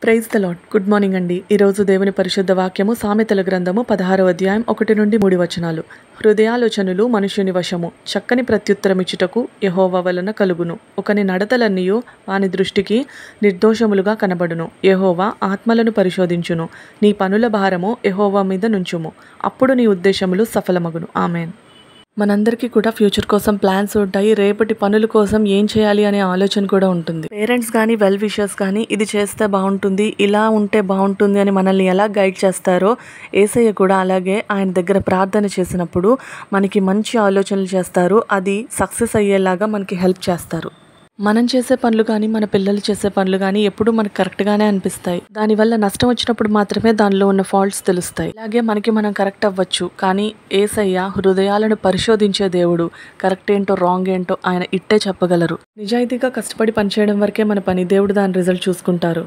Praise the Lord. Good morning అండి. ఈరోజు దేవుని పరిశుద్ధ వాక్యము సామెతల గ్రంథము 16వ అధ్యాయం 1-3 వచనాలు. హృదయాలోచనలు మనుష్యుని వశము, చక్కని ప్రత్యుత్తరమిచ్చుటకు యెహోవా వలన కలుగును. ఒకని నడతలన్నీయు వాని దృష్టికి నిర్దోషములుగా కనబడును. యెహోవా ఆత్మలను పరిశోధించును. నీ పనుల భారము యెహోవా మీద నుంచుము, అప్పుడు నీ ఉద్దేశములు సఫలమగును. ఆమేన్. మనందరికీ కూడా ఫ్యూచర్ కోసం ప్లాన్స్ ఉంటాయి. రేపటి పనుల కోసం ఏం చేయాలి అనే ఆలోచన కూడా ఉంటుంది. పేరెంట్స్ కానీ వెల్ విషర్స్ కానీ ఇది చేస్తే బాగుంటుంది, ఇలా ఉంటే బాగుంటుంది అని మనల్ని ఎలా గైడ్ చేస్తారో యేసయ్య కూడా అలాగే ఆయన దగ్గర ప్రార్థన చేసినప్పుడు మనకి మంచి ఆలోచనలు చేస్తారు. అది సక్సెస్ అయ్యేలాగా మనకి హెల్ప్ చేస్తారు. మనం చేసే పనులు కానీ మన పిల్లలు చేసే పనులు కానీ ఎప్పుడు మనకు కరెక్ట్గానే అనిపిస్తాయి. దానివల్ల నష్టం వచ్చినప్పుడు మాత్రమే దానిలో ఉన్న ఫాల్ట్స్ తెలుస్తాయి. అలాగే మనకి మనం కరెక్ట్ అవ్వచ్చు, కానీ యేసయ్య హృదయాలను పరిశోధించే దేవుడు. కరెక్ట్ ఏంటో రాంగ్ ఏంటో ఆయన ఇట్టే చెప్పగలరు. నిజాయితీగా కష్టపడి పనిచేయడం వరకే మన పని, దేవుడు దాని రిజల్ట్ చూసుకుంటారు.